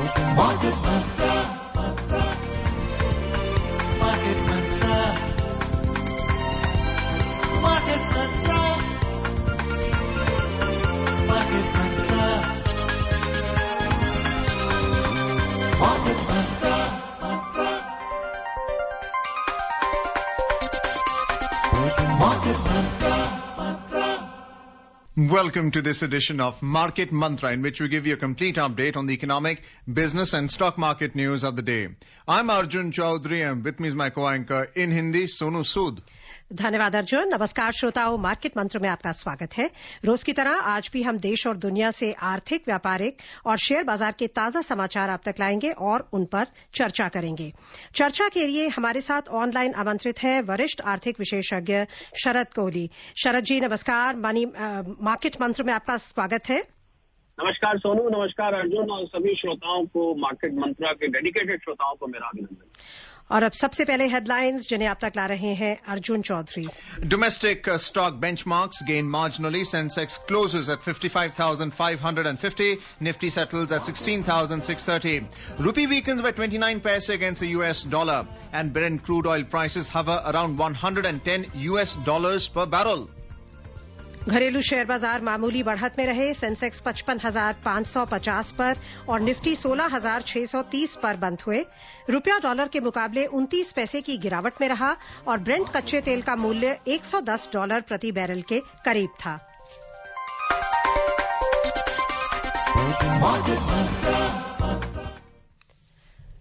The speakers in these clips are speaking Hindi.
Market Mantra, Market Mantra, Market Mantra, Market Mantra, Market Mantra, Market Mantra. Welcome to this edition of Market Mantra, in which we give you a complete update on the economic, business and stock market news of the day. I'm Arjun Chaudhary and with me is my co-anchor in Hindi, Sonu Sood. धन्यवाद अर्जुन। नमस्कार श्रोताओं, मार्केट मंत्र में आपका स्वागत है। रोज की तरह आज भी हम देश और दुनिया से आर्थिक, व्यापारिक और शेयर बाजार के ताजा समाचार आप तक लाएंगे और उन पर चर्चा करेंगे। चर्चा के लिए हमारे साथ ऑनलाइन आमंत्रित हैं वरिष्ठ आर्थिक विशेषज्ञ शरद कोहली। शरद जी नमस्कार, मार्केट मंत्र में आपका स्वागत है। नमस्कार सोनू, नमस्कार अर्जुन और सभी श्रोताओं को, मार्केट मंत्रा के डेडिकेटेड श्रोताओं को मेरा अभिनंदन। और अब सबसे पहले हेडलाइंस जिन्हें आप तक ला रहे हैं Arjun Chaudhary. Domestic stock benchmarks gain marginally. Sensex closes at 55,550. Nifty settles at 16,630. Rupee weakens by 29 paise against the US dollar. And Brent crude oil prices hover around $110 per barrel. घरेलू शेयर बाजार मामूली बढ़त में रहे। सेंसेक्स 55,550 पर और निफ्टी 16,630 पर बंद हुए। रुपया डॉलर के मुकाबले 29 पैसे की गिरावट में रहा और ब्रेंट कच्चे तेल का मूल्य $110 प्रति बैरल के करीब था।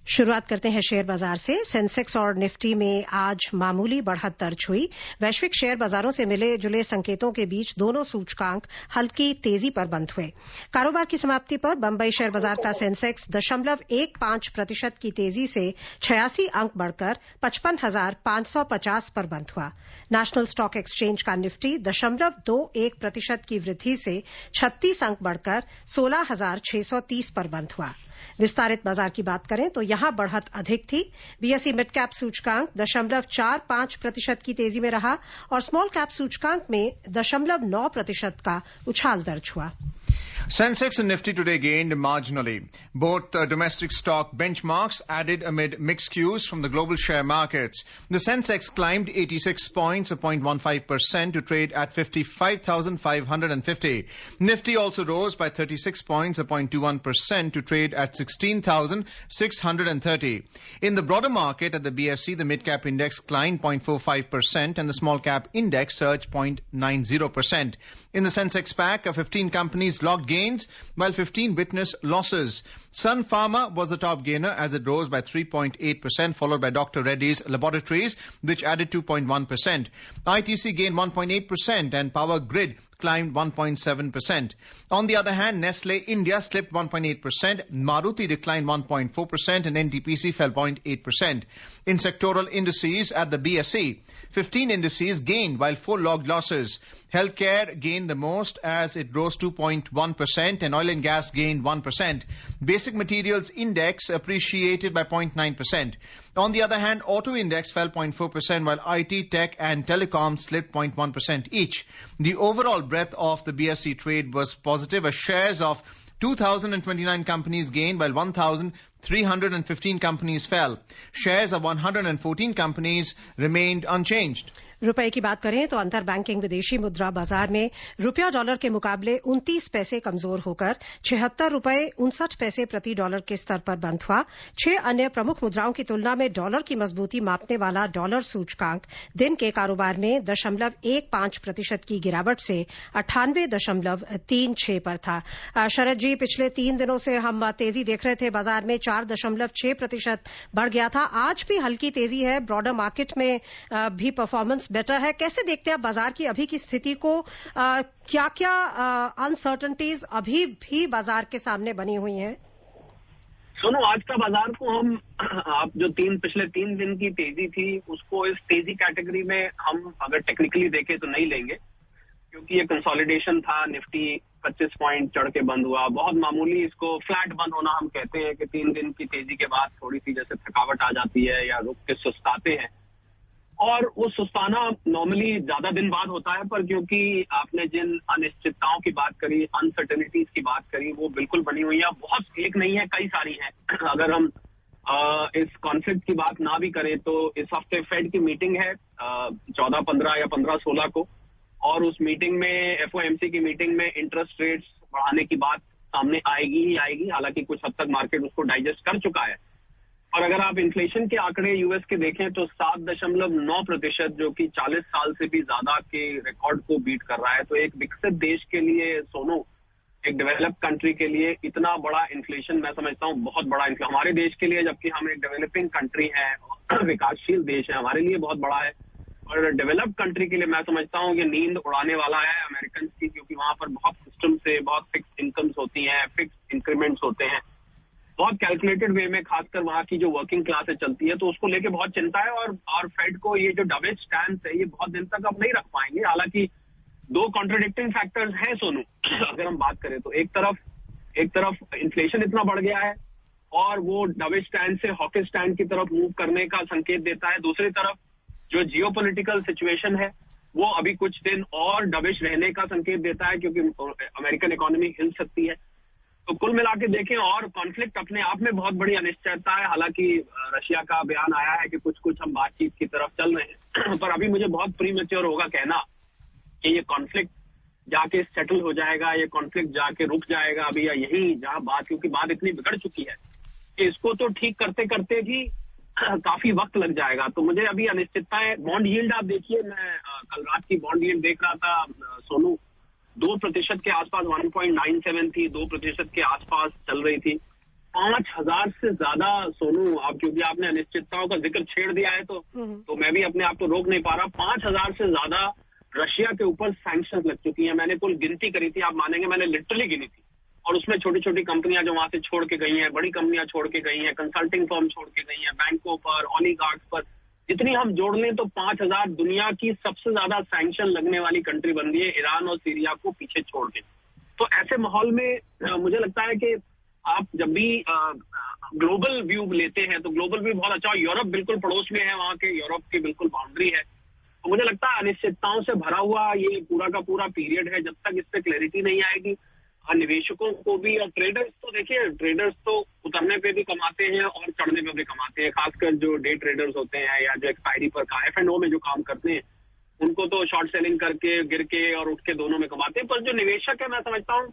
शुरुआत करते हैं शेयर बाजार से। सेंसेक्स और निफ्टी में आज मामूली बढ़त दर्ज हुई। वैश्विक शेयर बाजारों से मिले जुले संकेतों के बीच दोनों सूचकांक हल्की तेजी पर बंद हुए। कारोबार की समाप्ति पर बंबई शेयर बाजार का सेंसेक्स 0.15% की तेजी से 86 अंक बढ़कर 55,550 पर बंद हुआ। नेशनल स्टॉक एक्सचेंज का निफ्टी 0.21% की वृद्धि से 36 अंक बढ़कर 16,630 पर बंद हुआ। विस्तारित बाजार की बात करें तो यहां बढ़त अधिक थी। बीएसई मिड कैप सूचकांक 0.45% की तेजी में रहा और स्मॉल कैप सूचकांक में 0.9% का उछाल दर्ज हुआ। Sensex and Nifty today gained marginally. Both domestic stock benchmarks added amid mixed cues from the global share markets. The Sensex climbed 86 points, 0.15% to trade at 55,550. Nifty also rose by 36 points, 0.21% to trade at 16,630. In the broader market at the BSE, the mid-cap index climbed 0.45% and the small-cap index surged 0.90%. In the Sensex pack, 15 companies logged gains, while 15 witnessed losses. Sun Pharma was the top gainer as it rose by 3.8%, followed by Dr. Reddy's Laboratories, which added 2.1%. ITC gained 1.8% and Power Grid climbed 1.7%. On the other hand, Nestle India slipped 1.8%, Maruti declined 1.4% and NTPC fell 0.8%. In sectoral indices at the BSE, 15 indices gained while 4 logged losses. Healthcare gained the most as it rose 2.1% and oil and gas gained 1%. Basic materials index appreciated by 0.9%. On the other hand, auto index fell 0.4% while IT, tech and telecom slipped 0.1% each. The overall breadth of the BSE trade was positive as shares of 2,029 companies gained while 1,315 companies fell. Shares of 114 companies remained unchanged. रुपए की बात करें तो अंतर बैंकिंग विदेशी मुद्रा बाजार में रुपया डॉलर के मुकाबले 29 पैसे कमजोर होकर 76.59 प्रति डॉलर के स्तर पर बंद हुआ। 6 अन्य प्रमुख मुद्राओं की तुलना में डॉलर की मजबूती मापने वाला डॉलर सूचकांक दिन के कारोबार में 0.15% की गिरावट से 98.36 पर था। शरद जी, पिछले 3 दिनों से हम तेजी देख रहे थे, बाजार में 4.6% बढ़ गया था। आज भी हल्की तेजी है, ब्रॉडर मार्केट में भी परफॉर्मेंस बेटर है। कैसे देखते हैं आप बाजार की अभी की स्थिति को? क्या क्या अनसर्टेनिटीज अभी भी बाजार के सामने बनी हुई हैं? सुनो, आज का बाजार को हम आप जो पिछले 3 दिन की तेजी थी उसको इस तेजी कैटेगरी में हम अगर टेक्निकली देखें तो नहीं लेंगे, क्योंकि ये कंसोलिडेशन था। निफ्टी 25 पॉइंट चढ़ के बंद हुआ, बहुत मामूली। इसको फ्लैट बंद होना हम कहते हैं कि 3 दिन की तेजी के बाद थोड़ी सी जैसे थकावट आ जाती है या रुक के सुस्ताते हैं, और वो सुस्ताना नॉर्मली ज्यादा दिन बाद होता है। पर क्योंकि आपने जिन अनिश्चितताओं की बात करी, अनसर्टेनिटीज की बात करी, वो बिल्कुल बनी हुई है। बहुत एक नहीं है, कई सारी हैं। अगर हम इस कॉन्फ्लिक्ट की बात ना भी करें तो इस हफ्ते फेड की मीटिंग है 14, 15 या 15-16 को, और उस मीटिंग में FOMC की मीटिंग में इंटरेस्ट रेट्स बढ़ाने की बात सामने आएगी ही आएगी। हालांकि कुछ हद तक मार्केट उसको डाइजेस्ट कर चुका है। और अगर आप इन्फ्लेशन के आंकड़े यूएस के देखें तो 7.9%, जो कि 40 साल से भी ज्यादा के रिकॉर्ड को बीट कर रहा है। तो एक विकसित देश के लिए सोनू, एक डेवलप्ड कंट्री के लिए इतना बड़ा इन्फ्लेशन मैं समझता हूँ बहुत बड़ा इन्फ्लेशन हमारे देश के लिए, जबकि हम एक डेवलपिंग कंट्री है, विकासशील देश है, हमारे लिए बहुत बड़ा है। और डेवलप्ड कंट्री के लिए मैं समझता हूँ कि नींद उड़ाने वाला है अमेरिकन की, क्योंकि वहां पर बहुत सिस्टम से बहुत फिक्स इनकम्स होती हैं, फिक्स इंक्रीमेंट्स होते हैं, बहुत कैलकुलेटेड वे में, खासकर वहां की जो वर्किंग क्लास है चलती है, तो उसको लेके बहुत चिंता है। और फेड को ये जो डविश स्टैंस है ये बहुत दिन तक अब नहीं रख पाएंगे। हालांकि दो कॉन्ट्राडिक्टिंग फैक्टर्स हैं सोनू, अगर हम बात करें तो एक तरफ इन्फ्लेशन इतना बढ़ गया है और वो डविश स्टैंड से हॉकिश स्टैंड की तरफ मूव करने का संकेत देता है। दूसरी तरफ जो जियोपॉलिटिकल सिचुएशन है वो अभी कुछ दिन और डविश रहने का संकेत देता है, क्योंकि अमेरिकन इकोनॉमी हिल सकती है। तो कुल मिला के देखें, और कॉन्फ्लिक्ट अपने आप में बहुत बड़ी अनिश्चयता है। हालांकि रशिया का बयान आया है कि कुछ हम बातचीत की तरफ चल रहे हैं, पर अभी मुझे बहुत प्रीमेच्योर होगा कहना कि ये कॉन्फ्लिक्ट जाके सेटल हो जाएगा, ये कॉन्फ्लिक्ट जाके रुक जाएगा अभी, या यही जहां बात, क्योंकि बात इतनी बिगड़ चुकी है कि इसको तो ठीक करते करते भी काफी वक्त लग जाएगा। तो मुझे अभी अनिश्चितता है। बॉन्ड यील्ड आप देखिए, मैं कल रात की बॉन्ड यील्ड देख रहा था सोनू, 2% के आसपास 1.97 थी, 2% के आसपास चल रही थी। 5,000 से ज्यादा सोनू, आप क्योंकि आपने अनिश्चितताओं का जिक्र छेड़ दिया है तो मैं भी अपने आप को रोक नहीं पा रहा। 5,000 से ज्यादा रशिया के ऊपर सैंक्शंस लग चुकी हैं। मैंने कुल गिनती करी थी, आप मानेंगे मैंने लिटरली गिनी थी, और उसमें छोटी छोटी कंपनियां जो वहां से छोड़ के गई हैं, बड़ी कंपनियां छोड़ के गई हैं, कंसल्टिंग फर्म छोड़ के गई हैं, बैंकों पर, ओलिगार्क्स पर, जितनी हम जोड़ लें तो 5,000 दुनिया की सबसे ज्यादा सैंक्शन लगने वाली कंट्री बन गई है, ईरान और सीरिया को पीछे छोड़ के। तो ऐसे माहौल में मुझे लगता है कि आप जब भी ग्लोबल व्यू लेते हैं तो ग्लोबल व्यू बहुत अच्छा, यूरोप बिल्कुल पड़ोस में है, वहां के यूरोप की बिल्कुल बाउंड्री है। तो मुझे लगता है अनिश्चितताओं से भरा हुआ ये पूरा का पूरा पीरियड है। जब तक इस पे क्लैरिटी नहीं आएगी, निवेशकों को भी, और ट्रेडर्स तो देखिए, ट्रेडर्स तो उतरने पे भी कमाते हैं और चढ़ने पे भी कमाते हैं, खासकर जो डे ट्रेडर्स होते हैं या जो एक्सपायरी पर F&O में जो काम करते हैं, उनको तो शॉर्ट सेलिंग करके, गिर के और उठ के दोनों में कमाते हैं। पर जो निवेशक है, मैं समझता हूँ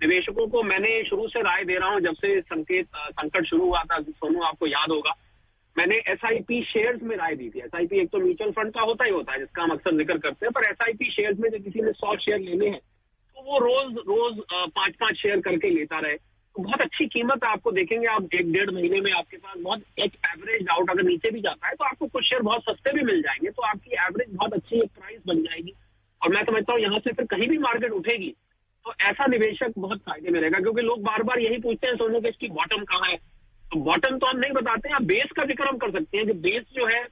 निवेशकों को मैंने शुरू से राय दे रहा हूँ, जब से संकट शुरू हुआ था सोनू, आपको याद होगा, मैंने SIP शेयर्स में राय दी थी। SIP एक तो म्यूचुअल फंड का होता है जिसका हम अक्सर जिक्र करते हैं, पर SIP शेयर्स में जब किसी ने 100 शेयर लेने हैं तो वो रोज 5-5 शेयर करके लेता रहे, तो बहुत अच्छी कीमत है। आपको देखेंगे आप 1-1.5 महीने में आपके पास बहुत एक एवरेज आउट, अगर नीचे भी जाता है तो आपको कुछ शेयर बहुत सस्ते भी मिल जाएंगे, तो आपकी एवरेज बहुत अच्छी एक प्राइस बन जाएगी। और मैं समझता हूँ यहाँ से फिर कहीं भी मार्केट उठेगी तो ऐसा निवेशक बहुत फायदे में रहेगा, क्योंकि लोग बार बार यही पूछते हैं सोनू कि इसकी बॉटम कहाँ है। तो बॉटम तो हम नहीं बताते हैं, बेस का जिक्र हम कर सकते हैं कि बेस जो है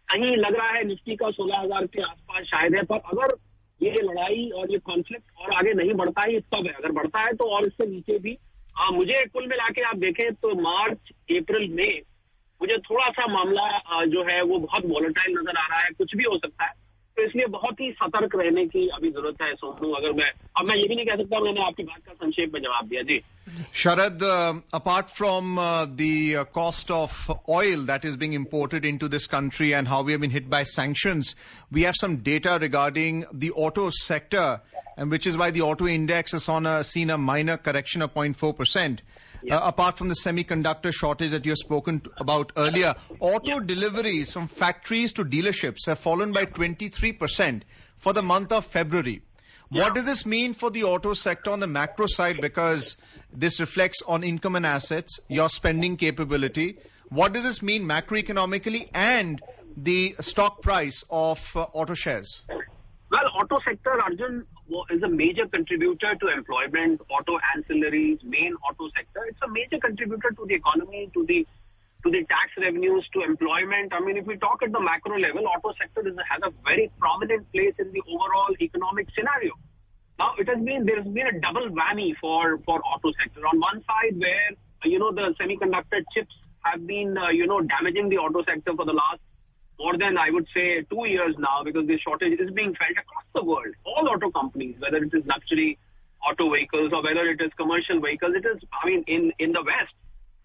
कहीं लग रहा है निफ्टी का 16,000 के आसपास शायद है, पर अगर ये लड़ाई और ये कॉन्फ्लिक्ट और आगे नहीं बढ़ता है, तब है, अगर बढ़ता है तो और इससे नीचे भी। मुझे कुल मिला के आप देखें तो मार्च, अप्रैल, मई मुझे थोड़ा सा मामला जो है वो बहुत वॉलेटाइल नजर आ रहा है, कुछ भी हो सकता है। तो इसलिए बहुत ही सतर्क रहने की अभी जरूरत है सोनू। अगर मैं ये भी नहीं कह सकता, मैंने आपकी बात का संक्षेप में जवाब दिया जी। Sharad, apart from the cost of oil that is being imported into this country and how we have been hit by sanctions, we have some data regarding the auto sector, and which is why the auto index has seen a minor correction of 0.4%. Apart from the semiconductor shortage that you have spoken about earlier, auto deliveries from factories to dealerships have fallen by 23% for the month of February. What does this mean for the auto sector on the macro side? Because this reflects on income and assets, your spending capability. What does this mean macroeconomically and the stock price of auto shares? Well, auto sector, Arjun, is a major contributor to employment, auto ancillaries, main auto sector. It's a major contributor to the economy, to the tax revenues, to employment. I mean, if we talk at the macro level, auto sector has a very prominent place in the overall economic scenario. Now, there has been a double whammy for auto sector. On one side, where, the semiconductor chips have been, damaging the auto sector for the last more than, I would say, 2 years now, because the shortage is being felt across the world. All auto companies, whether it is luxury auto vehicles, vehicles or whether it is commercial vehicles. It is, I mean, in the West,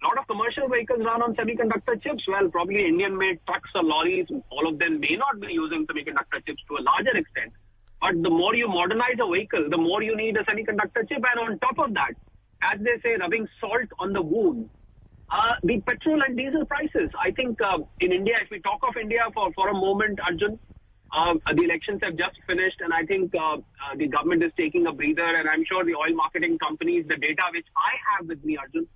a lot of commercial vehicles run on semiconductor chips. Well, probably Indian-made trucks or lorries, all of them may not be using semiconductor chips to a larger extent. But the more you modernize a vehicle, the more you need a semiconductor chip. And on top of that, as they say, rubbing salt on the wound, the petrol and diesel prices. I think in India, if we talk of India for a moment, Arjun, the elections have just finished, and I think the government is taking a breather, and I'm sure the oil marketing companies, the data which I have with me, Arjun,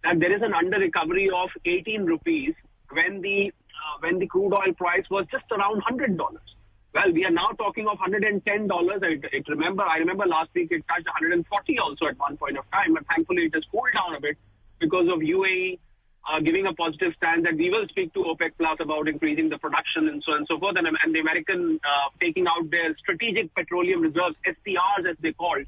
that there is an under recovery of 18 rupees when the crude oil price was just around $100. Well, we are now talking of $110. I remember last week it touched 140 also at one point of time, but thankfully it has cooled down a bit because of UAE giving a positive stand that we will speak to OPEC Plus about increasing the production and so on and so forth, and the American taking out their strategic petroleum reserves, SPRs as they call.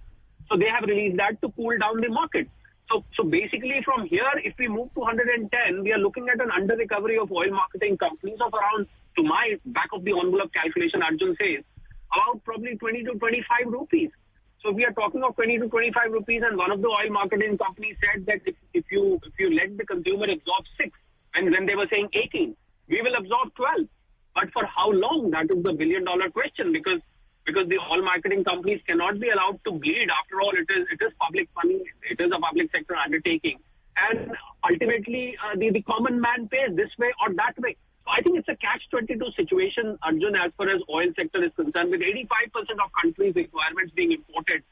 So they have released that to cool down the market. So basically from here, if we move to 110, we are looking at an under recovery of oil marketing companies of around, to my back of the envelope calculation, Arjun says, about probably 20 to 25 rupees. So we are talking of 20 to 25 rupees, and one of the oil marketing companies said that if you let the consumer absorb 6, and then they were saying 18, we will absorb 12. But for how long? That is the billion-dollar question, because the oil marketing companies cannot be allowed to bleed. After all, it is public money. It is a public sector undertaking. And ultimately, the common man pays this way or that way. So I think it's a catch-22 situation, Arjun, as far as oil sector is concerned. With 85% of countries' requirements being imported,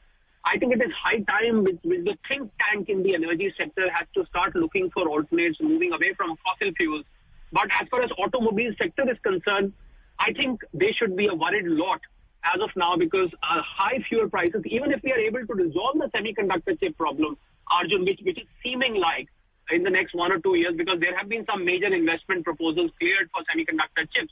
I think it is high time with the think tank in the energy sector has to start looking for alternates, moving away from fossil fuels. But as far as automobile sector is concerned, I think they should be a worried lot as of now, because high fuel prices, even if we are able to resolve the semiconductor chip problem, Arjun, which is seeming like in the next 1 or 2 years, because there have been some major investment proposals cleared for semiconductor chips.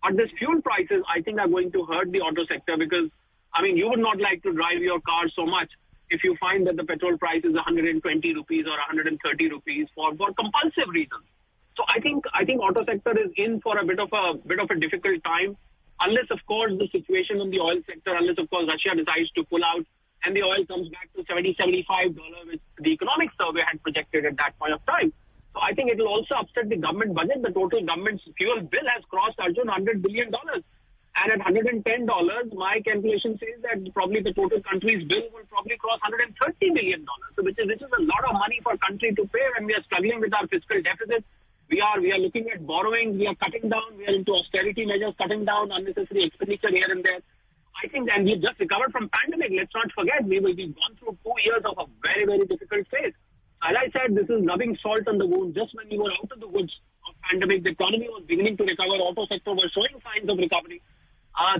But these fuel prices, I think, are going to hurt the auto sector, because, I mean, you would not like to drive your car so much if you find that the petrol price is 120 rupees or 130 rupees for compulsive reasons. So I think auto sector is in for a bit of a difficult time. Unless, of course, the situation in the oil sector, unless, of course, Russia decides to pull out and the oil comes back to $70, $75, which the economic survey had projected at that point of time. So I think it will also upset the government budget. The total government's fuel bill has crossed, Arjun, $100 billion. And at $110, my calculation says that probably the total country's bill will probably cross $130 billion. So which is a lot of money for a country to pay when we are struggling with our fiscal deficit. We are looking at borrowing, we are cutting down, we are into austerity measures, cutting down unnecessary expenditure here and there. I think, and we've just recovered from pandemic. Let's not forget, we've gone through 2 years of a very, very difficult phase. As I said, this is rubbing salt on the wound. Just when we were out of the woods of pandemic, the economy was beginning to recover, auto sector was showing signs of recovery.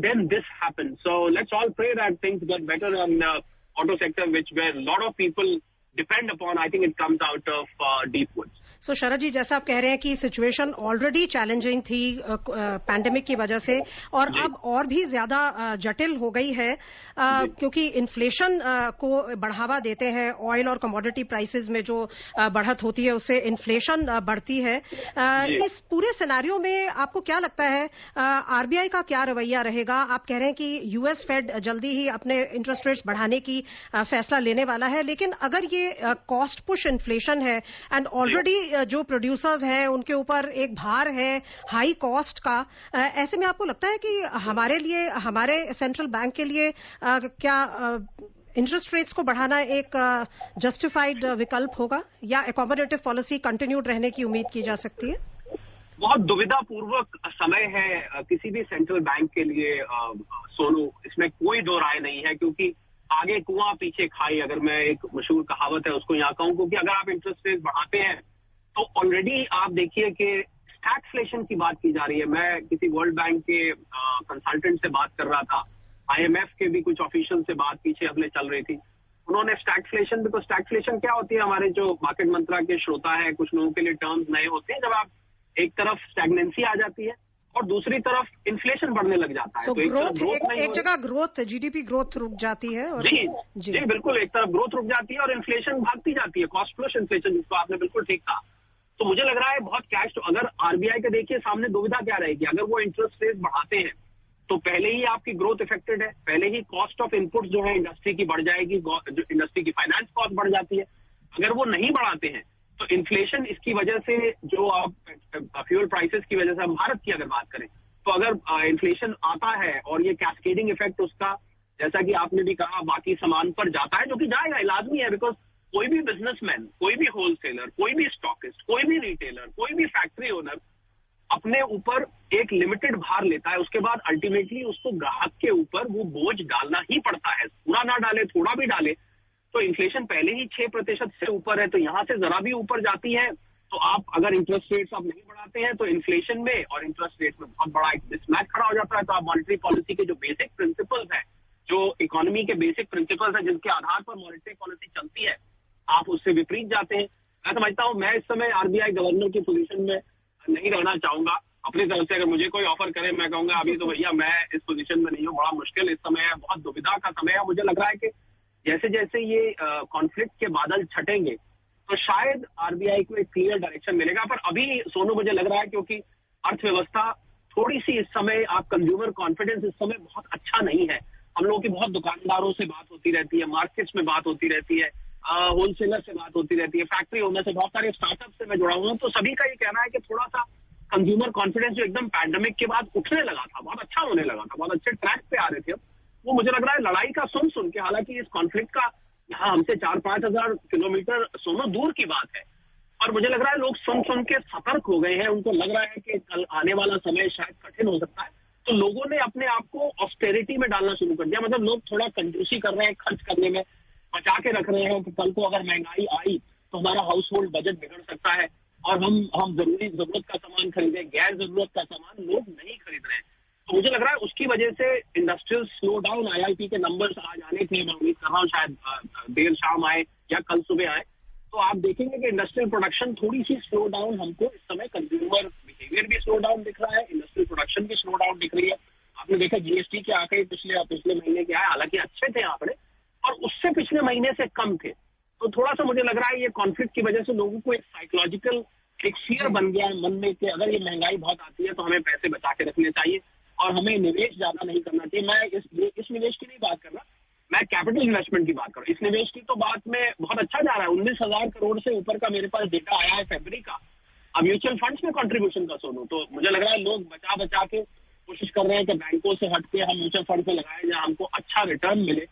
Then this happened. So let's all pray that things get better on auto sector, where a lot of people depend upon. I think it comes out of deep woods. सो शरद जी, जैसा आप कह रहे हैं कि सिचुएशन ऑलरेडी चैलेंजिंग थी पैंडेमिक की वजह से, और अब और भी ज्यादा जटिल हो गई है क्योंकि इन्फ्लेशन को बढ़ावा देते हैं। ऑयल और कमोडिटी प्राइसेस में जो बढ़त होती है उससे इन्फ्लेशन बढ़ती है। इस पूरे सिनेरियो में आपको क्या लगता है आरबीआई का क्या रवैया रहेगा? आप कह रहे हैं कि यूएस फेड जल्दी ही अपने इंटरेस्ट रेट्स बढ़ाने की फैसला लेने वाला है, लेकिन अगर ये कॉस्ट पुश इन्फ्लेशन है एंड ऑलरेडी जो प्रोड्यूसर्स हैं उनके ऊपर एक भार है हाई कॉस्ट का, ऐसे में आपको लगता है कि हमारे लिए, हमारे सेंट्रल बैंक के लिए क्या इंटरेस्ट रेट्स को बढ़ाना एक जस्टिफाइड विकल्प होगा, या अकोमोडेटिव पॉलिसी कंटिन्यूड रहने की उम्मीद की जा सकती है? बहुत दुविधापूर्वक समय है किसी भी सेंट्रल बैंक के लिए सोनू, इसमें कोई दो राय नहीं है, क्योंकि आगे कुआं पीछे खाई, अगर मैं एक मशहूर कहावत है उसको यहाँ कहूँ, क्योंकि अगर आप इंटरेस्ट रेट बढ़ाते हैं तो ऑलरेडी आप देखिए कि स्टैगफ्लेशन की बात की जा रही है। मैं किसी वर्ल्ड बैंक के कंसल्टेंट से बात कर रहा था, आईएमएफ के भी कुछ ऑफिशियल से बात पीछे अगले चल रही थी। उन्होंने स्टैगफ्लेशन, बिकॉज स्टैगफ्लेशन क्या होती है, हमारे जो मार्केट मंत्रा के श्रोता है, कुछ लोगों के लिए टर्म्स नए होते हैं, जब आप एक तरफ स्टैग्नेंसी आ जाती है और दूसरी तरफ इन्फ्लेशन बढ़ने लग जाता है। तो एक जगह ग्रोथ, जीडीपी ग्रोथ रुक जाती है। और जी बिल्कुल, एक तरफ ग्रोथ रुक जाती है और इन्फ्लेशन भागती जाती है, कॉस्ट प्लस इन्फ्लेशन, जिसको आपने बिल्कुल ठीक कहा। तो मुझे लग रहा है बहुत कैश, तो अगर आरबीआई के देखिए सामने दुविधा क्या रहेगी, अगर वो इंटरेस्ट रेट बढ़ाते हैं तो पहले ही आपकी ग्रोथ इफेक्टेड है, पहले ही कॉस्ट ऑफ इनपुट जो है इंडस्ट्री की बढ़ जाएगी, जो इंडस्ट्री की फाइनेंस जाती है। अगर वो नहीं बढ़ाते हैं तो इन्फ्लेशन इसकी वजह से, जो आप फ्यूल प्राइसेस की वजह से, हम भारत की अगर बात करें तो अगर इन्फ्लेशन आता है और ये कैस्केडिंग इफेक्ट उसका, जैसा कि आपने भी कहा, बाकी सामान पर जाता है, जो कि जाएगा, लाजमी है, बिकॉज कोई भी बिजनेसमैन, कोई भी होलसेलर, कोई भी स्टॉकिस्ट, कोई भी रिटेलर, कोई भी फैक्ट्री ओनर अपने ऊपर एक लिमिटेड भार लेता है, उसके बाद अल्टीमेटली उसको ग्राहक के ऊपर वो बोझ डालना ही पड़ता है। पूरा ना डाले, थोड़ा भी डाले, तो इन्फ्लेशन पहले ही 6% से ऊपर है, तो यहां से जरा भी ऊपर जाती है तो आप अगर इंटरेस्ट रेट्स आप नहीं बढ़ाते हैं तो इन्फ्लेशन में और इंटरेस्ट रेट में बहुत बड़ा एक मिसमैच खड़ा हो जाता है। तो आप मॉनेटरी पॉलिसी के जो बेसिक प्रिंसिपल्स हैं, जो इकोनॉमी के बेसिक प्रिंसिपल्स हैं, जिनके आधार पर मॉनेटरी पॉलिसी चलती है, आप उससे विपरीत जाते हैं। मैं समझता हूं, मैं इस समय आरबीआई गवर्नर की पोजीशन में नहीं रहना चाहूंगा। अपनी तरफ से अगर मुझे कोई ऑफर करे, मैं कहूंगा अभी तो भैया मैं इस पोजीशन में नहीं हूँ, बड़ा मुश्किल इस समय है, बहुत दुविधा का समय है। मुझे लग रहा है कि जैसे जैसे ये कॉन्फ्लिक्ट के बादल छटेंगे तो शायद आरबीआई को एक क्लियर डायरेक्शन मिलेगा। पर अभी सोनू मुझे लग रहा है क्योंकि अर्थव्यवस्था थोड़ी सी इस समय, आप कंज्यूमर कॉन्फिडेंस इस समय बहुत अच्छा नहीं है। हम लोगों की बहुत दुकानदारों से बात होती रहती है, मार्केट्स में बात होती रहती है, होलसेलर से बात होती रहती है, फैक्ट्री ओनर से, बहुत सारे स्टार्टअप से मैं जुड़ा हुआ हूँ, तो सभी का ये कहना है कि थोड़ा सा कंज्यूमर कॉन्फिडेंस जो एकदम पैंडेमिक के बाद उठने लगा था, बहुत अच्छा होने लगा था, बहुत अच्छे ट्रैक पे आ रहे थे, वो मुझे लग रहा है लड़ाई का सुन के, हालांकि इस कॉन्फ्लिक्ट का यहाँ हमसे 4-5 हजार किलोमीटर सोनो दूर की बात है, और मुझे लग रहा है लोग सुन के सतर्क हो गए हैं। उनको लग रहा है कि कल आने वाला समय शायद कठिन हो सकता है, तो लोगों ने अपने आप को ऑस्टेरिटी में डालना शुरू कर दिया। मतलब लोग थोड़ा कंजूसी कर रहे हैं, खर्च करने में बचा के रख रहे हैं कि कल को अगर महंगाई आई तो हमारा हाउस होल्ड बजट बिगड़ सकता है और हम जरूरत का सामान खरीदें, गैर जरूरत का सामान लोग नहीं खरीद रहे हैं। तो मुझे लग रहा है उसकी वजह से इंडस्ट्रियल स्लो डाउन, आईआईपी के नंबर्स आज आने थे, मैं उम्मीद कर रहा हूँ शायद देर शाम आए या कल सुबह आए, तो आप देखेंगे कि इंडस्ट्रियल प्रोडक्शन थोड़ी सी स्लो डाउन हमको इस समय, कंज्यूमर बिहेवियर भी स्लो डाउन दिख रहा है, इंडस्ट्रियल प्रोडक्शन भी स्लो डाउन दिख रही है। आपने देखा जीएसटी के आंकड़े पिछले महीने के आए, हालांकि अच्छे थे आंकड़े, और उससे पिछले महीने से कम थे। तो थोड़ा सा मुझे लग रहा है ये कॉन्फ्लिक्ट की वजह से लोगों को एक साइकोलॉजिकल एक फियर बन गया है मन में कि अगर ये महंगाई बहुत आती है तो हमें पैसे बचा के रखने चाहिए और हमें निवेश ज्यादा नहीं करना चाहिए। मैं इस निवेश की नहीं बात कर रहा, मैं कैपिटल इन्वेस्टमेंट की बात कर रहा हूँ। इस निवेश की तो बात में बहुत अच्छा जा रहा है, 19,000 करोड़ से ऊपर का मेरे पास डेटा आया है फरवरी का। अब म्यूचुअल फंड्स में कंट्रीब्यूशन का सोनू, तो मुझे लग रहा है लोग बचा के कोशिश कर रहे हैं कि बैंकों से हट के हम म्यूचुअल फंड पे लगाएं जहां हमको अच्छा रिटर्न मिले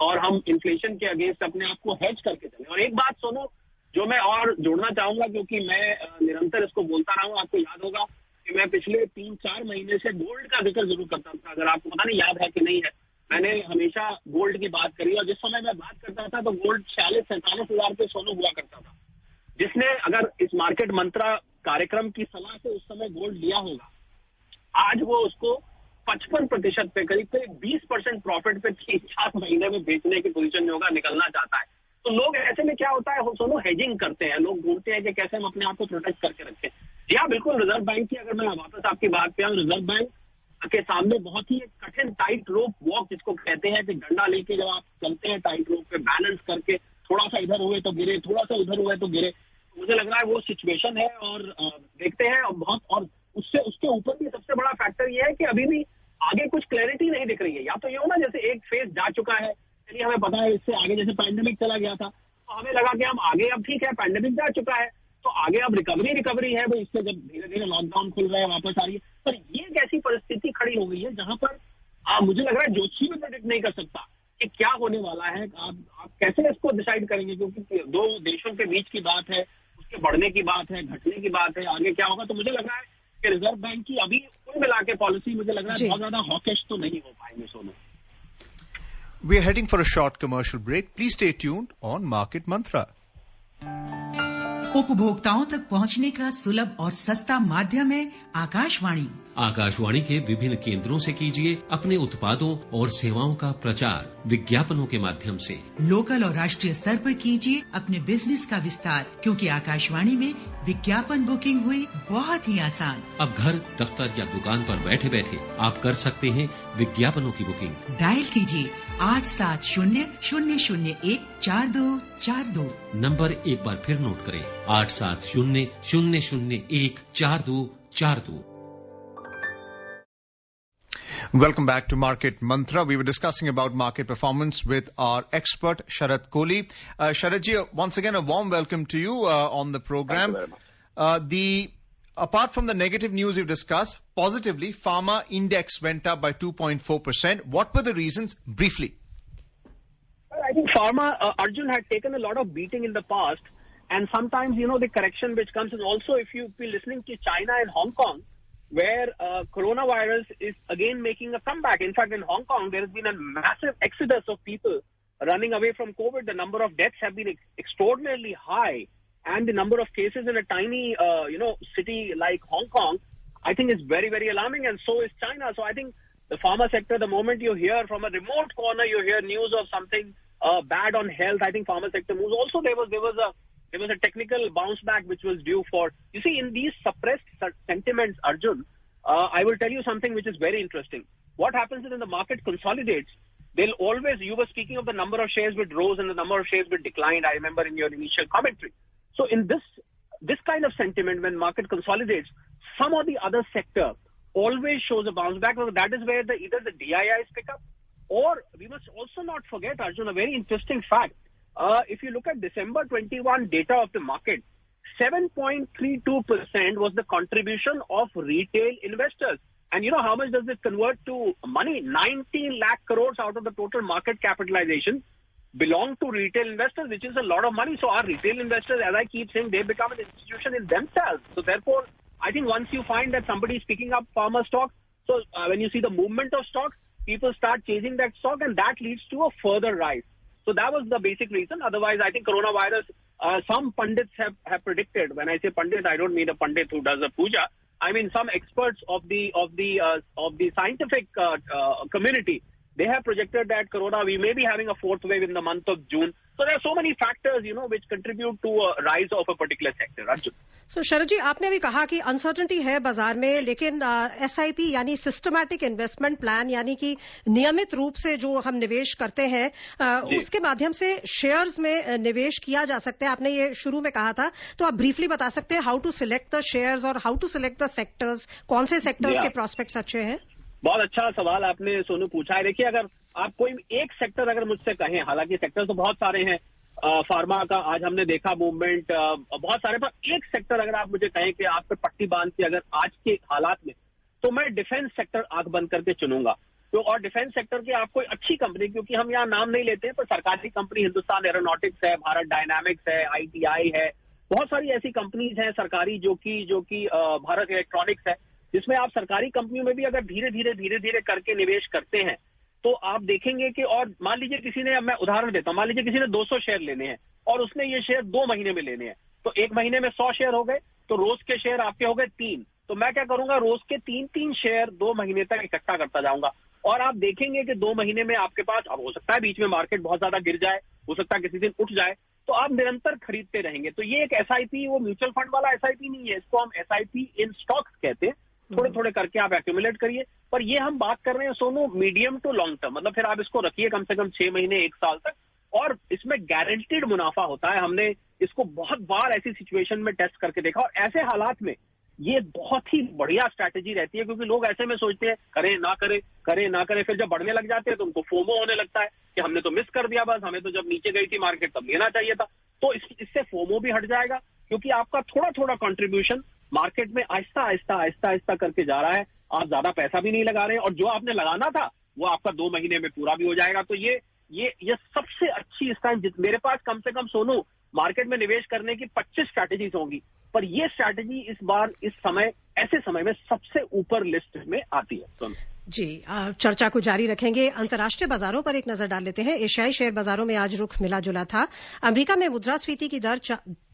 और हम इन्फ्लेशन के अगेंस्ट अपने आप को हेज करके चले। और एक बात सोनू जो मैं और जोड़ना चाहूंगा, क्योंकि मैं निरंतर इसको बोलता रहा हूँ, आपको याद होगा कि मैं पिछले 3-4 महीने से गोल्ड का जिक्र जरूर करता था, अगर आपको पता नहीं याद है कि नहीं है, मैंने हमेशा गोल्ड की बात करी और जिस समय मैं बात करता था तो गोल्ड 46-47 हजार पे सोनू हुआ करता था। जिसने अगर इस मार्केट मंत्रा कार्यक्रम की सलाह से उस समय गोल्ड लिया होगा, आज वो उसको 55% पे, करीब 20% प्रॉफिट पे 3-4 महीने में बेचने की पोजीशन में होगा, निकलना चाहता है। तो लोग ऐसे में क्या होता है, सोनू हेजिंग करते हैं, लोग ढूंढते हैं कि कैसे हम अपने आप को प्रोटेक्ट करके रखें। जी हाँ, बिल्कुल, रिजर्व बैंक की अगर मैं वापस आपकी बात पे आऊँ, रिजर्व बैंक के सामने बहुत ही कठिन टाइट रोप वॉक जिसको कहते हैं कि डंडा लेके जब आप चलते हैं टाइट रोप पे, बैलेंस करके, थोड़ा सा इधर हुए तो गिरे, थोड़ा सा उधर हुए तो गिरे, तो मुझे लग रहा है वो सिचुएशन है। और देखते हैं और उसके ऊपर भी सबसे बड़ा फैक्टर ये है कि अभी भी आगे कुछ क्लैरिटी नहीं दिख रही है। या तो ये हो ना, जैसे एक फेज जा चुका है, चलिए हमें पता है इससे आगे, जैसे पैंडेमिक चला गया था तो हमें लगा कि हम आगे, अब ठीक है पैंडेमिक जा चुका है तो आगे अब रिकवरी है भाई, इससे जब धीरे धीरे लॉकडाउन खुल रहा है, वापस आ रही है। पर ये एक ऐसी परिस्थिति खड़ी हो गई है जहां पर मुझे लग रहा है ज्योतिषी भी प्रेडिक्ट नहीं कर सकता कि क्या होने वाला है। आप कैसे इसको डिसाइड करेंगे, क्योंकि दो देशों के बीच की बात है, उसके बढ़ने की बात है, घटने की बात है, आगे क्या होगा। तो मुझे लग रहा है कि रिजर्व बैंक की अभी कुल मिला के पॉलिसी मुझे लग रहा है बहुत ज्यादा हॉकिश तो नहीं हो पाएंगे Sonu. We are heading for a short commercial break. Please stay tuned on Market Mantra. उपभोक्ताओं तक पहुंचने का सुलभ और सस्ता माध्यम है आकाशवाणी। आकाशवाणी के विभिन्न केंद्रों से कीजिए अपने उत्पादों और सेवाओं का प्रचार विज्ञापनों के माध्यम से। लोकल और राष्ट्रीय स्तर पर कीजिए अपने बिजनेस का विस्तार, क्योंकि आकाशवाणी में विज्ञापन बुकिंग हुई बहुत ही आसान। अब घर, दफ्तर या दुकान पर बैठे बैठे आप कर सकते हैं विज्ञापनों की बुकिंग। डायल कीजिए 870-001-4242। नंबर एक बार फिर नोट करें, 870-001-4242। Welcome back to Market Mantra. We were discussing about market performance with our expert, Sharat Kohli. Sharat ji, once again, a warm welcome to you on the program. Thank you very much. Apart from the negative news we've discussed, positively, pharma index went up by 2.4%. What were the reasons? Briefly. I think pharma, Arjun, had taken a lot of beating in the past. And sometimes, the correction which comes is also if you be listening to China and Hong Kong, where coronavirus is again making a comeback. In fact, in Hong Kong, there has been a massive exodus of people running away from COVID. The number of deaths have been extraordinarily high. And the number of cases in a tiny, city like Hong Kong, I think is very, very alarming. And so is China. So I think the pharma sector, the moment you hear from a remote corner, you hear news of something bad on health, I think pharma sector moves. Also, there was a technical bounce back which was due for, you see, in these suppressed sentiments, Arjun, I will tell you something which is very interesting. What happens is when the market consolidates, they'll always, you were speaking of the number of shares which rose and the number of shares which declined, I remember in your initial commentary. So in this kind of sentiment, when market consolidates, some or the other sector always shows a bounce back. That is where either the DIIs pick up, or we must also not forget, Arjun, a very interesting fact. If you look at December 21 data of the market, 7.32% was the contribution of retail investors. And you know how much does this convert to money? 19 lakh crores out of the total market capitalization belong to retail investors, which is a lot of money. So our retail investors, as I keep saying, they become an institution in themselves. So therefore, I think once you find that somebody is picking up pharma stocks, so when you see the movement of stocks, people start chasing that stock and that leads to a further rise. So that was the basic reason. Otherwise, I think coronavirus, some pundits have predicted. When I say pundit, I don't mean a pundit who does a puja. I mean some experts of the scientific community. They have projected that we may be having a fourth wave in the month of June. So there are so many factors, which contribute to a rise of a particular sector. Arjun. So शरद जी, आपने भी कहा कि अनसर्टेनिटी है बाजार में, लेकिन SIP यानी सिस्टमैटिक इन्वेस्टमेंट प्लान, यानी कि नियमित रूप से जो हम निवेश करते हैं उसके माध्यम से शेयर्स में निवेश किया जा सकता है. आपने ये शुरू में कहा था, तो आप ब्रीफली बता सकते हैं how to select the shares और how to select the sectors, कौन से सेक्टर्स के प्रोस्पेक्ट्स अच्छे हैं? बहुत अच्छा सवाल आपने सोनू पूछा है. देखिए, अगर आप कोई एक सेक्टर अगर मुझसे कहें, हालांकि सेक्टर तो बहुत सारे हैं, फार्मा का आज हमने देखा मूवमेंट बहुत सारे, पर एक सेक्टर अगर आप मुझे कहें कि आप पे पट्टी बांध के अगर आज के हालात में, तो मैं डिफेंस सेक्टर आंख बंद करके चुनूंगा. तो और डिफेंस सेक्टर की आप कोई अच्छी कंपनी, क्योंकि हम यहाँ नाम नहीं लेते हैं, पर सरकारी कंपनी हिंदुस्तान एरोनॉटिक्स है, भारत डायनामिक्स है, ITI है, बहुत सारी ऐसी कंपनीज हैं सरकारी जो कि भारत इलेक्ट्रॉनिक्स है, जिसमें आप सरकारी कंपनियों में भी अगर धीरे धीरे करके निवेश करते हैं तो आप देखेंगे कि, और मान लीजिए किसी ने, मैं उदाहरण देता हूं, मान लीजिए किसी ने 200 शेयर लेने हैं और उसने ये शेयर 2 महीने में लेने हैं, तो 1 महीने में 100 शेयर हो गए, तो रोज के शेयर आपके हो गए 3. तो मैं क्या करूंगा, रोज के 3 शेयर 2 महीने तक इकट्ठा करता जाऊंगा. और आप देखेंगे कि 2 महीने में आपके पास, अब हो सकता है बीच में मार्केट बहुत ज्यादा गिर जाए, हो सकता है किसी दिन उठ जाए, तो आप निरंतर खरीदते रहेंगे. तो ये एक SIP, वो म्यूचुअल फंड वाला SIP नहीं है, इसको हम SIP इन स्टॉक्स कहते हैं. थोड़े थोड़े करके आप एक्यूमुलेट करिए. पर ये हम बात कर रहे हैं Sonu medium to long term, मतलब फिर आप इसको रखिए कम से कम 6 महीने 1 साल तक, और इसमें गारंटीड मुनाफा होता है. हमने इसको बहुत बार ऐसी सिचुएशन में टेस्ट करके देखा, और ऐसे हालात में ये बहुत ही बढ़िया स्ट्रैटेजी रहती है, क्योंकि लोग ऐसे में सोचते हैं करें ना करें, फिर जब बढ़ने लग जाते हैं तो उनको फोमो होने लगता है कि हमने तो मिस कर दिया, बस हमें तो जब नीचे गई थी मार्केट तब लेना चाहिए था. तो इससे फोमो भी हट जाएगा, क्योंकि आपका थोड़ा कंट्रीब्यूशन मार्केट में आहिस्ता करके जा रहा है. आप ज्यादा पैसा भी नहीं लगा रहे हैं, और जो आपने लगाना था वो आपका 2 महीने में पूरा भी हो जाएगा. तो ये सबसे अच्छी इस टाइम, मेरे पास कम से कम सोनू मार्केट में निवेश करने की 25 स्ट्रैटेजीज होंगी, पर ये स्ट्रैटेजी इस बार ऐसे समय में सबसे ऊपर लिस्ट में आती है. सोनू जी, चर्चा को जारी रखेंगे. अंतर्राष्ट्रीय बाजारों पर एक नजर डाल लेते हैं. एशियाई शेयर बाजारों में आज रुख मिला जुला था. अमेरिका में मुद्रास्फीति की दर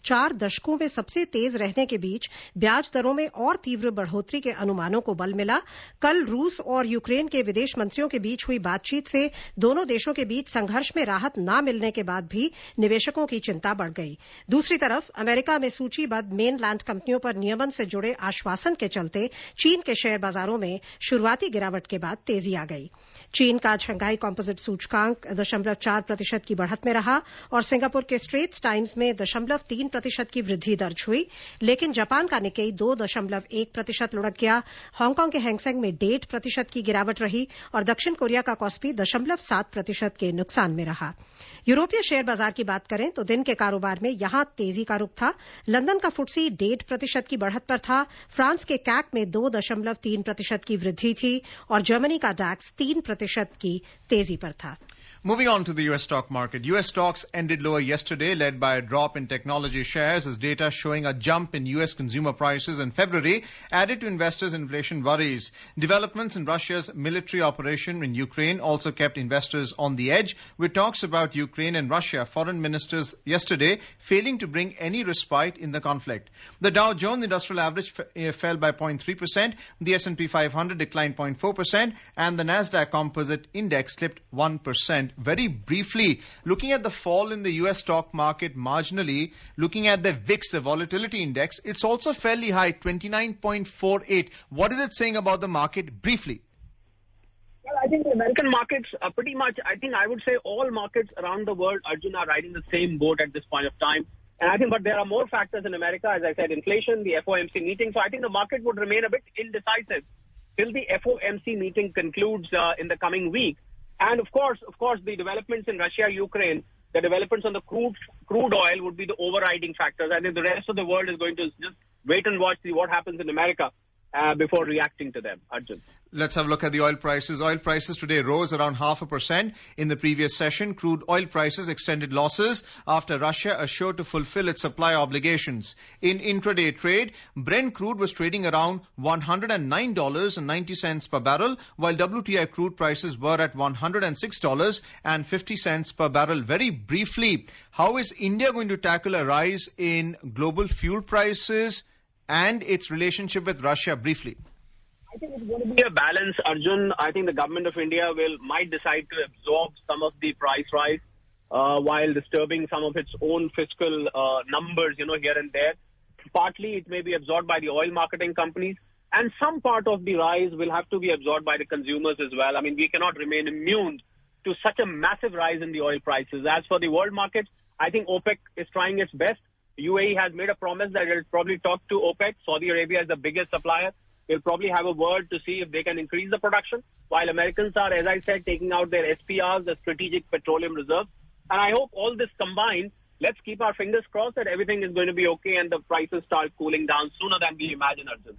4 दशकों में सबसे तेज रहने के बीच ब्याज दरों में और तीव्र बढ़ोतरी के अनुमानों को बल मिला. कल रूस और यूक्रेन के विदेश मंत्रियों के बीच हुई बातचीत से दोनों देशों के बीच संघर्ष में राहत न मिलने के बाद भी निवेशकों की चिंता बढ़ गई. दूसरी तरफ अमेरिका में सूचीबद्ध मेनलैंड कंपनियों पर नियमन से जुड़े आश्वासन के चलते चीन के शेयर बाजारों में शुरुआती गिरावट के बाद तेजी आ गई. चीन का शंघाई कॉम्पोजिट सूचकांक 0.4% की बढ़त में रहा और सिंगापुर के स्ट्रेट्स टाइम्स में 0.3% 3% की वृद्धि दर्ज हुई, लेकिन जापान का निक्केई 2.1% लुढ़क गया। हांगकांग के हैंगसेंग में 1.5% की गिरावट रही और दक्षिण कोरिया का कॉस्पी 0.7% के नुकसान में रहा। यूरोपीय शेयर बाजार की बात करें तो दिन के कारोबार में यहां तेजी का रुख था। लंदन का फुटसी 1.5% की बढ़त पर था। फ्रांस के कैक में 2.3% की वृद्धि थी और जर्मनी का डैक्स 3% की तेजी पर था। Moving on to the U.S. stock market. U.S. stocks ended lower yesterday, led by a drop in technology shares as data showing a jump in U.S. consumer prices in February added to investors' inflation worries. Developments in Russia's military operation in Ukraine also kept investors on the edge, with talks about Ukraine and Russia foreign ministers yesterday failing to bring any respite in the conflict. The Dow Jones Industrial Average fell by 0.3%, the S&P 500 declined 0.4%, and the Nasdaq Composite Index slipped 1%. Very briefly, looking at the fall in the U.S. stock market marginally, looking at the VIX, the volatility index, it's also fairly high, 29.48. What is it saying about the market briefly? Well, I think the American markets are pretty much, I think I would say all markets around the world, Arjun, are riding the same boat at this point of time. And I think, but there are more factors in America, as I said, inflation, the FOMC meeting. So I think the market would remain a bit indecisive till the FOMC meeting concludes in the coming week. And of course, the developments in Russia, Ukraine, the developments on the crude oil would be the overriding factors. I think the rest of the world is going to just wait and watch, see what happens in America before reacting to them. Arjun. Let's have a look at the oil prices. Oil prices today rose around 0.5% in the previous session. Crude oil prices extended losses after Russia assured to fulfill its supply obligations. In intraday trade, Brent crude was trading around $109.90 per barrel, while WTI crude prices were at $106.50 per barrel. Very briefly, how is India going to tackle a rise in global fuel prices and its relationship with Russia? Briefly. I think it's going to be a balance, Arjun. I think the government of India might decide to absorb some of the price rise while disturbing some of its own fiscal numbers, here and there. Partly it may be absorbed by the oil marketing companies, and some part of the rise will have to be absorbed by the consumers as well. I mean, we cannot remain immune to such a massive rise in the oil prices. As for the world market, I think OPEC is trying its best. UAE has made a promise that it will probably talk to OPEC. Saudi Arabia is the biggest supplier. They'll probably have a word to see if they can increase the production, while Americans are, as I said, taking out their SPRs, the Strategic Petroleum Reserve. And I hope all this combined, let's keep our fingers crossed that everything is going to be okay and the prices start cooling down sooner than we imagine, Arjun.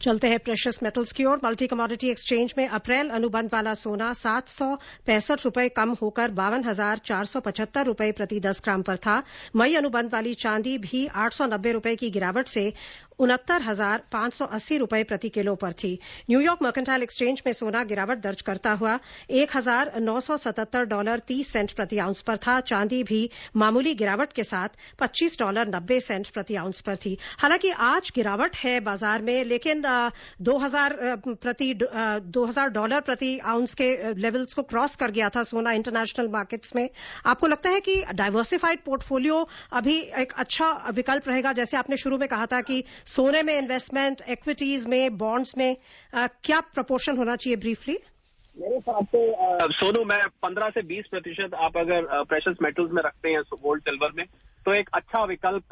चलते हैं प्रेशियस मेटल्स की ओर। मल्टी कमोडिटी एक्सचेंज में अप्रैल अनुबंध वाला सोना 765 रुपए कम होकर 52,475 रुपए प्रति 10 ग्राम पर था। मई अनुबंध वाली चांदी भी 890 रुपए की गिरावट से 69,580 रुपए प्रति किलो पर थी। न्यूयॉर्क मर्केंटाइल एक्सचेंज में सोना गिरावट दर्ज करता हुआ $1,977.30 प्रति आउंस पर था। चांदी भी मामूली गिरावट के साथ $25.90 प्रति आउंस पर थी। हालांकि आज गिरावट है बाजार में, लेकिन $2,000 प्रति आउंस के लेवल्स को क्रॉस कर गया था सोना इंटरनेशनल मार्केट्स में। आपको लगता है कि डाइवर्सिफाइड पोर्टफोलियो अभी एक अच्छा विकल्प रहेगा? जैसे आपने शुरू में कहा था कि सोने में इन्वेस्टमेंट, इक्विटीज में, बॉन्ड्स में क्या प्रपोर्शन होना चाहिए? ब्रीफली मेरे हिसाब से सोनू में 15 से 20% आप अगर प्रेशियस मेटल्स में रखते हैं, गोल्ड सिल्वर में, तो एक अच्छा विकल्प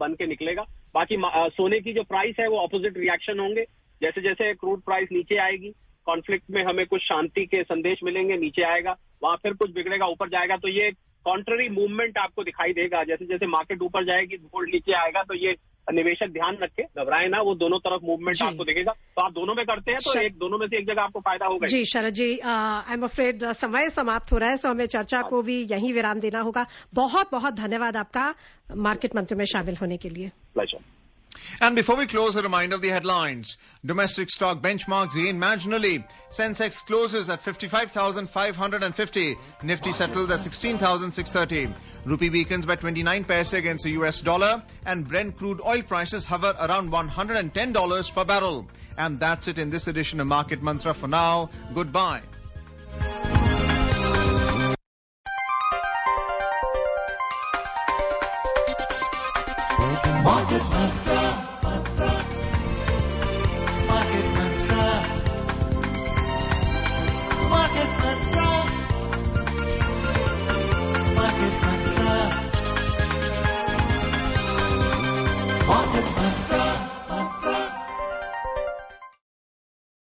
बन के निकलेगा। बाकी सोने की जो प्राइस है वो ऑपोजिट रिएक्शन होंगे। जैसे जैसे क्रूड प्राइस नीचे आएगी, कॉन्फ्लिक्ट में हमें कुछ शांति के संदेश मिलेंगे, नीचे आएगा, वहां फिर कुछ बिगड़ेगा, ऊपर जाएगा, तो ये कॉन्ट्ररी मूवमेंट आपको दिखाई देगा। जैसे जैसे मार्केट ऊपर जाएगी, गोल्ड नीचे आएगा, तो ये निवेशक ध्यान रखे, घबराए ना, वो दोनों तरफ मूवमेंट आपको दिखेगा। तो आप दोनों में करते हैं तो दोनों में से एक जगह आपको फायदा होगा। जी शरद जी, आई एम अफ्रेड समय समाप्त हो रहा है, सो हमें चर्चा को भी यहीं विराम देना होगा। बहुत बहुत धन्यवाद आपका मार्केट मंत्र में शामिल होने के लिए। Pleasure. And before we close, a reminder of the headlines. Domestic stock benchmarks gain marginally. Sensex closes at 55,550. Nifty settles at 16,630. Rupee weakens by 29 paise against the US dollar. And Brent crude oil prices hover around $110 per barrel. And that's it in this edition of Market Mantra. For now, goodbye. Market Mantra.